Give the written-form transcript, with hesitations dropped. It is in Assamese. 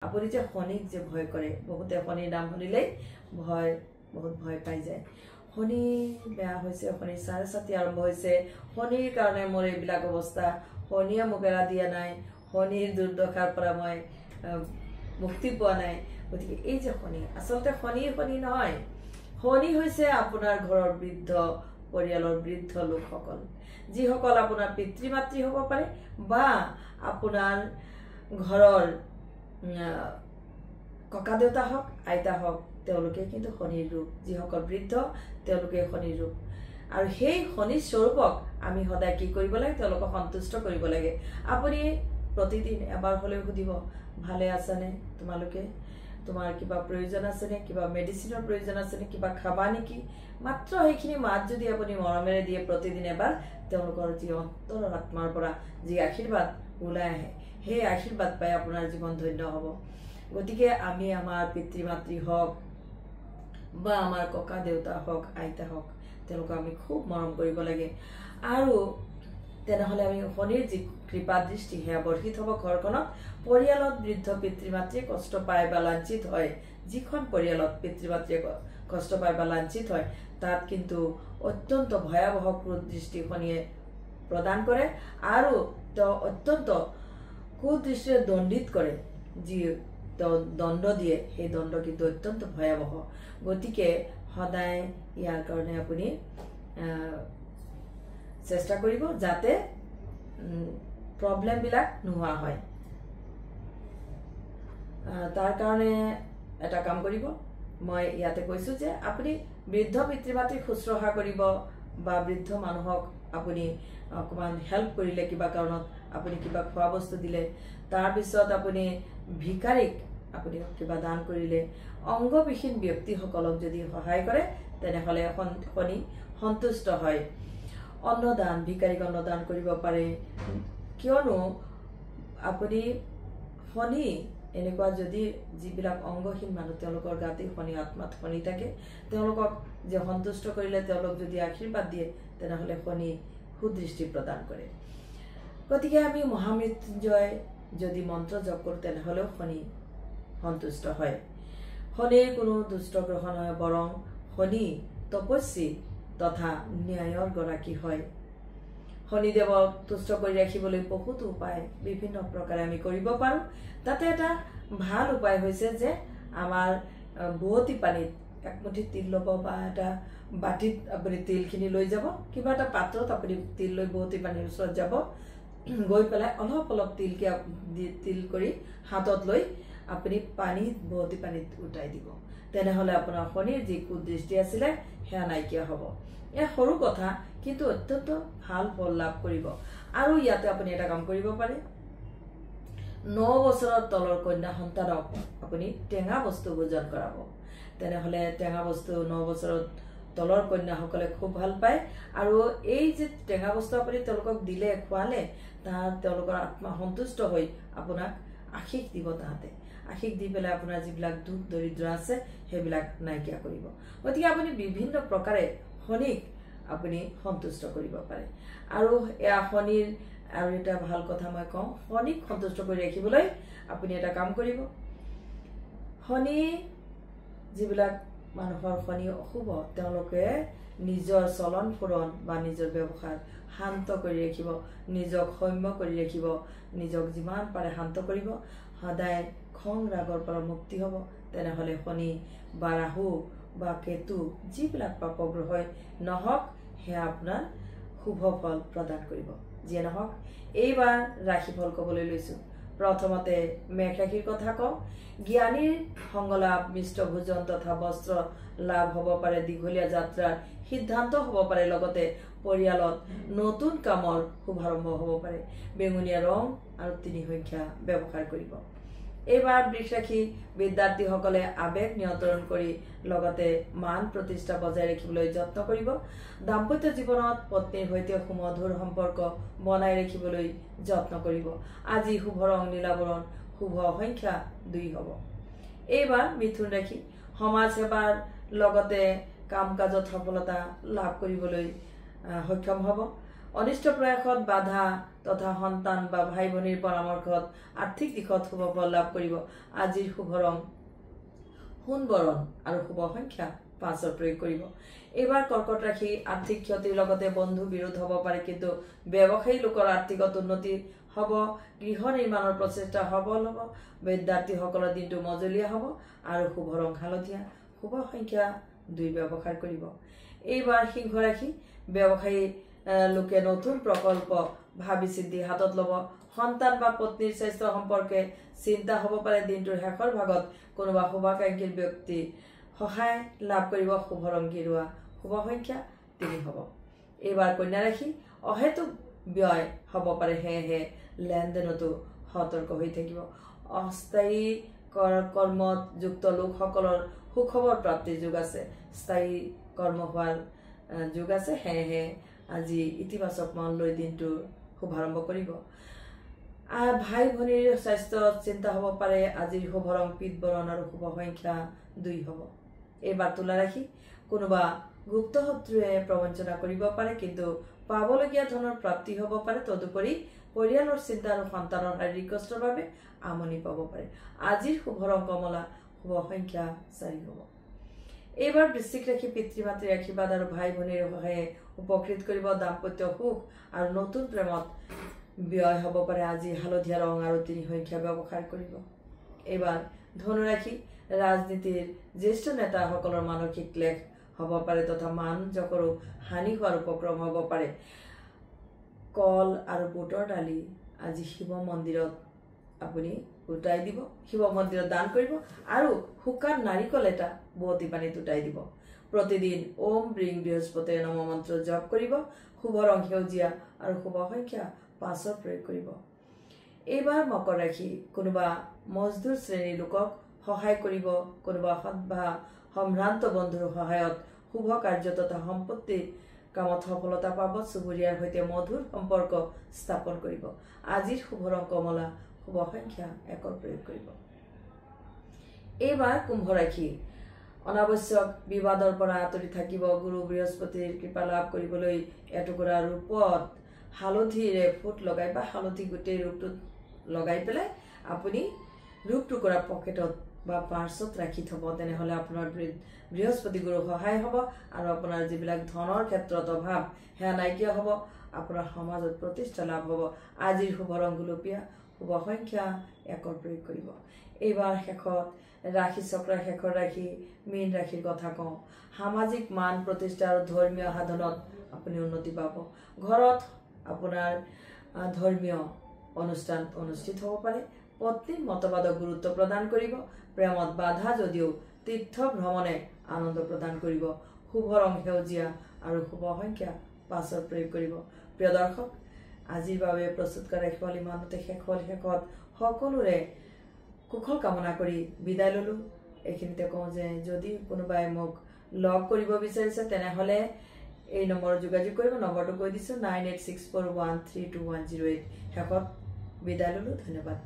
আপুনি যে শনিক যে ভয় কৰে, বহুতে শনিৰ নাম শুনিলেই বহুত ভয় পাই যায়। শনি বেয়া হৈছে, শনিৰ চাতি আৰম্ভ হৈছে, শনিৰ কাৰণে মোৰ এইবিলাক অৱস্থা, শনিয়ে মোক এৰা দিয়া নাই, শনিৰ দুৰ্দশাৰ পৰা মই মুক্তি পোৱা নাই। গতিকে এই যে শনি, আচলতে শনি নহয়, শনি হৈছে আপোনাৰ ঘৰৰ বৃদ্ধ পৰিয়ালৰ বৃদ্ধ লোকসকল, যিসকল আপোনাৰ পিতৃ মাতৃ হ'ব পাৰে বা আপোনাৰ ঘৰৰ ককা দেউতা হওক, আইতা হওক, তেওঁলোকে কিন্তু শনিৰ ৰূপ। যিসকল বৃদ্ধ তেওঁলোকে শনিৰ ৰূপ। আৰু সেই শনিৰ স্বৰূপক আমি সদায় কি কৰিব লাগে? তেওঁলোকক সন্তুষ্ট কৰিব লাগে। আপুনি প্ৰতিদিন এবাৰ হ'লেও সুধিব, ভালে আছানে তোমালোকে? তোমাৰ কিবা প্ৰয়োজন আছেনে? কিবা মেডিচিনৰ প্ৰয়োজন আছেনে? কিবা খাবা নেকি? মাত্ৰ সেইখিনি মাত যদি আপুনি মৰমেৰে দিয়ে প্ৰতিদিন এবাৰ, তেওঁলোকৰ যি অন্তৰৰ আত্মাৰ পৰা যি আশীৰ্বাদ ওলাই আহে, সেই আশীৰ্বাদ পাই আপোনাৰ জীৱন ধন্য হ'ব। গতিকে আমি আমাৰ পিতৃ মাতৃ হওক বা আমাৰ ককা দেউতা হওক, আইতা হওক, তেওঁলোকক আমি খুব মৰম কৰিব লাগে। আৰু তেনেহ'লে আমি শনিৰ যি কৃপা দৃষ্টি সেয়া বৰ্ষিত হ'ব ঘৰখনত। পৰিয়ালত বৃদ্ধ পিতৃ মাতৃয়ে কষ্ট পায় বা লাঞ্ছিত হয়, যিখন পৰিয়ালত পিতৃ মাতৃয়ে কষ্ট পায় বা লাঞ্ছিত হয়, তাত কিন্তু অত্যন্ত ভয়াৱহ কুদৃষ্টি শনিয়ে প্ৰদান কৰে আৰু তেওঁ অত্যন্ত কুদৃষ্টিৰে দণ্ডিত কৰে। যি দণ্ড দিয়ে, সেই দণ্ড কিন্তু অত্যন্ত ভয়াৱহ। গতিকে সদায় ইয়াৰ কাৰণে আপুনি চেষ্টা কৰিব যাতে প্ৰব্লেমবিলাক নোহোৱা হয়। তাৰ কাৰণে এটা কাম কৰিব, মই ইয়াতে কৈছোঁ যে আপুনি বৃদ্ধ পিতৃ মাতৃক শুশ্ৰূষা কৰিব বা বৃদ্ধ মানুহক আপুনি অকণমান হেল্প কৰিলে, কিবা কাৰণত আপুনি কিবা খোৱা বস্তু দিলে, তাৰপিছত আপুনি ভিকাৰীক আপুনি কিবা দান কৰিলে, অংগবিহীন ব্যক্তিসকলক যদি সহায় কৰে, তেনেহ'লে শনি সন্তুষ্ট হয়। অন্নদান, ভিকাৰীক অন্নদান কৰিব পাৰে। কিয়নো আপুনি শনি এনেকুৱা যদি যিবিলাক অংগহীন মানুহ, তেওঁলোকৰ গাতেই শনি, আত্মাত শনি থাকে, তেওঁলোকক যে সন্তুষ্ট কৰিলে, তেওঁলোক যদি আশীৰ্বাদ দিয়ে, তেনেহ'লে শনি সুদৃষ্টি প্ৰদান কৰে। গতিকে আমি মহামৃত্যুঞ্জয় যদি মন্ত্ৰ জপ কৰোঁ, তেনেহ'লেও শনি সন্তুষ্ট হয়। শনিৰ কোনো দুষ্ট গ্ৰহ নহয়, বৰং শনি তপস্বী তথা ন্যায়ৰ গৰাকী হয়। শনিদেৱক তুষ্ট কৰি ৰাখিবলৈ বহুতো উপায় বিভিন্ন প্ৰকাৰে আমি কৰিব পাৰোঁ। তাতে এটা ভাল উপায় হৈছে যে আমাৰ বোৱতী পানীত একমুঠি তিল ল'ব বা এটা বাটিত আপুনি তিলখিনি লৈ যাব, কিবা এটা পাত্ৰত আপুনি তিল লৈ বোৱতী পানীৰ ওচৰত যাব, গৈ পেলাই অলপ অলপ তিল কৰি হাতত লৈ আপুনি বোৱতী পানীত উটাই দিব। তেনেহ'লে আপোনাৰ শনিৰ যি কুদৃষ্টি আছিলে সেয়া নাইকিয়া হ'ব। এয়া সৰু কথা, কিন্তু অত্যন্ত ভাল ফল লাভ কৰিব। আৰু ইয়াতে আপুনি এটা কাম কৰিব পাৰে, 9 বছৰৰ তলৰ কন্যা সন্তানক আপুনি টেঙা বস্তু ভোজন কৰাব। তেনেহ'লে টেঙা বস্তু 9 বছৰৰ তলৰ কন্যাসকলে খুব ভাল পায়। আৰু এই যে টেঙা বস্তু আপুনি তেওঁলোকক দিলে, খোৱালে, তেওঁলোকৰ আত্মা সন্তুষ্ট হৈ আপোনাক আশীষ দিব। তাহাঁতে আশীষ দি পেলাই আপোনাৰ যিবিলাক দুখ দৰিদ্ৰ আছে সেইবিলাক নাইকিয়া কৰিব। গতিকে আপুনি বিভিন্ন প্ৰকাৰে শনিক আপুনি সন্তুষ্ট কৰিব পাৰে। আৰু এয়া শনিৰ আৰু এটা ভাল কথা মই কওঁ, শনিক সন্তুষ্ট কৰি ৰাখিবলৈ আপুনি এটা কাম কৰিব। শনি যিবিলাক মানুহৰ শনি অশুভ, তেওঁলোকে নিজৰ চলন ফুৰণ বা নিজৰ ব্যৱহাৰ শান্ত কৰি ৰাখিব, নিজক সৌম্য কৰি ৰাখিব, নিজক যিমান পাৰে শান্ত কৰিব, সদায় খং ৰাগৰ পৰা মুক্তি হ'ব। তেনেহ'লে শনি বা ৰাহু বা কেতু যিবিলাক পাপগ্ৰহই নহওক, সেয়া আপোনাৰ শুভ ফল প্ৰদান কৰিব। যিয়ে নহওক, এইবাৰ ৰাশিফল ক'বলৈ লৈছোঁ। প্ৰথমতে মেষ ৰাশিৰ কথা কওঁ। জ্ঞানীৰ সংগ লাভ, মিষ্ট ভোজন তথা বস্ত্ৰ লাভ হ'ব পাৰে, দীঘলীয়া যাত্ৰাৰ সিদ্ধান্ত হ'ব পাৰে, লগতে পৰিয়ালত নতুন কামৰ শুভাৰম্ভ হ'ব পাৰে। বেঙুনীয়া ৰং আৰু 3 সংখ্যা ব্যৱহাৰ কৰিব। এইবাৰ বৃষ ৰাশি বিদ্যাৰ্থীসকলে আৱেগ নিয়ন্ত্ৰণ কৰি লগতে মান প্ৰতিষ্ঠা বজাই ৰাখিবলৈ যত্ন কৰিব। দাম্পত্য জীৱনত পত্নীৰ সৈতে সুমধুৰ সম্পৰ্ক বনাই ৰাখিবলৈ যত্ন কৰিব। আজি শুভ ৰং নীলাবৰণ, শুভ সংখ্যা 2 হ'ব। এইবাৰ মিথুন ৰাশি সমাজ সেৱাৰ লগতে কাম কাজত সফলতা লাভ কৰিবলৈ সক্ষম হ'ব। অনিষ্ট প্ৰয়াসত বাধা তথা সন্তান বা ভাই ভনীৰ পৰামৰ্শত আৰ্থিক দিশত শুভ ফল লাভ কৰিব। আজিৰ শুভ ৰং সোণবৰণ আৰু শুভ সংখ্যা 5 প্ৰয়োগ কৰিব। এইবাৰ কৰ্কট ৰাশি আৰ্থিক ক্ষতিৰ লগতে বন্ধু বিৰোধ হ'ব পাৰে, কিন্তু ব্যৱসায়ী লোকৰ আৰ্থিকত উন্নতি হ'ব। গৃহ নিৰ্মাণৰ প্ৰচেষ্টা সফল হ'ব। বিদ্যাৰ্থীসকলৰ দিনটো মজলীয়া হ'ব আৰু শুভ ৰং হালধীয়া, শুভ সংখ্যা 2 ব্যৱহাৰ কৰিব। এইবাৰ সিংহ ৰাশি ব্যৱসায়ী লোকে নতুন প্ৰকল্প ভাবি চিন্তি হাতত ল'ব। সন্তান বা পত্নীৰ স্বাস্থ্য সম্পৰ্কে চিন্তা হ'ব পাৰে। দিনটোৰ শেষৰ ভাগত কোনোবা শুভাকাংক্ষী ব্যক্তি সহায় লাভ কৰিব। শুভ ৰং গেৰুৱা, শুভ সংখ্যা 3 হ'ব। এইবাৰ কন্যা ৰাশি অহেতুক ব্যয় হ'ব পাৰে, সেয়েহে লেনদেনতো সতৰ্ক হৈ থাকিব। অস্থায়ী কৰ্মত যুক্ত লোকসকলৰ সুখবৰ প্ৰাপ্তিৰ যোগ আছে। স্থায়ী কৰ্ম হোৱাৰ যোগ আছে, সেয়েহে আজি ইতিবাচক মন লৈ দিনটোৰ শুভাৰম্ভ কৰিব। ভাই ভনীৰ স্বাস্থ্যত চিন্তা হ'ব পাৰে। আজিৰ শুভ ৰং পীতবৰণ আৰু শুভ সংখ্যা 2 হ'ব। এইবাৰ তুলা ৰাশি কোনোবা গুপ্ত শত্ৰুৱে প্ৰবঞ্চনা কৰিব পাৰে, কিন্তু পাবলগীয়া ধনৰ প্ৰাপ্তি হ'ব পাৰে। তদুপৰি পৰিয়ালৰ চিন্তা আৰু সন্তানৰ শাৰীৰিক কষ্টৰ বাবে আমনি পাব পাৰে। আজিৰ শুভ ৰং কমলা, শুভ সংখ্যা 4 হ'ব। এইবাৰ বৃশ্চিক ৰাশি পিতৃ মাতৃৰ আশীৰ্বাদ আৰু ভাই ভনীৰ সহায়ে উপকৃত কৰিব। দাম্পত্য সুখ আৰু নতুন প্ৰেমত ব্যয় হ'ব পাৰে। আজি হালধীয়া ৰং আৰু 3 সংখ্যা ব্যৱহাৰ কৰিব। এইবাৰ ধনু ৰাশি ৰাজনীতিৰ জ্যেষ্ঠ নেতাসকলৰ মানসিক ক্লেশ হ'ব পাৰে তথা মান যশৰো হানি হোৱাৰ উপক্ৰম হ'ব পাৰে। কল আৰু বুটৰ দালি আজি শিৱ মন্দিৰত আপুনি উটাই দিব, শিৱ মন্দিৰত দান কৰিব আৰু শুকান নাৰিকল এটা বোৱতী পানীত উটাই দিব। প্ৰতিদিন ওম ব্ৰিং বৃহস্পতিয়ে নম মন্ত্ৰ জপ কৰিব। শুভ ৰং সেউজীয়া আৰু শুভ সংখ্যা 5 প্ৰয়োগ কৰিব। এইবাৰ মকৰ ৰাশি কোনোবা মজদুৰ শ্ৰেণীৰ লোকক সহায় কৰিব। কোনোবা সৎভা সম্ভ্ৰান্ত বন্ধুৰ সহায়ত শুভ কাৰ্য তথা সম্পত্তিৰ কামত সফলতা পাব। চুবুৰীয়াৰ সৈতে মধুৰ সম্পৰ্ক স্থাপন কৰিব। আজিৰ শুভ ৰং কমলা, শুভ সংখ্যা 1 প্ৰয়োগ কৰিব। এইবাৰ কুম্ভ ৰাশি অনাৱশ্যক বিবাদৰ পৰা আঁতৰি থাকিব। গুৰু বৃহস্পতিৰ কৃপা লাভ কৰিবলৈ এটুকুৰা ৰূপত হালধিৰে ফুট লগাই বা হালধি গোটেই ৰূপটোত লগাই পেলাই আপুনি ৰূপটুকুৰা পকেটত বা পাৰ্চত ৰাখি থ'ব। তেনেহ'লে আপোনাৰ বৃহস্পতি গুৰু সহায় হ'ব আৰু আপোনাৰ যিবিলাক ধনৰ ক্ষেত্ৰত অভাৱ সেয়া নাইকিয়া হ'ব। আপোনাৰ সমাজত প্ৰতিষ্ঠা লাভ হ'ব। আজিৰ শুভ ৰং গুলপীয়া, শুভ সংখ্যা 1 প্ৰয়োগ কৰিব। এইবাৰ শেষত ৰাশি চক্ৰৰ শেষৰ ৰাশি মীন ৰাশিৰ কথা কওঁ। সামাজিক মান প্ৰতিষ্ঠা আৰু ধৰ্মীয় সাধনত আপুনি উন্নতি পাব। ঘৰত আপোনাৰ ধৰ্মীয় অনুষ্ঠান অনুষ্ঠিত হ'ব পাৰে। পত্নীৰ মতবাদক গুৰুত্ব প্ৰদান কৰিব। প্ৰেমত বাধা যদিও তীৰ্থ ভ্ৰমণে আনন্দ প্ৰদান কৰিব। শুভ ৰং সেউজীয়া আৰু শুভ সংখ্যা 5 প্ৰয়োগ কৰিব। প্ৰিয় দৰ্শক, আজিৰ বাবে প্ৰস্তুত কৰা ৰাশিফল ইমানতে শেষ হ'ল। শেষত সকলোৰে কুশল কামনা কৰি বিদায় ল'লোঁ। এইখিনিতে কওঁ যে যদি কোনোবাই মোক লগ কৰিব বিচাৰিছে তেনেহ'লে এই নম্বৰত যোগাযোগ কৰিব। নম্বৰটো কৈ দিছোঁ 9864132108। শেষত বিদায় ল'লোঁ। ধন্যবাদ।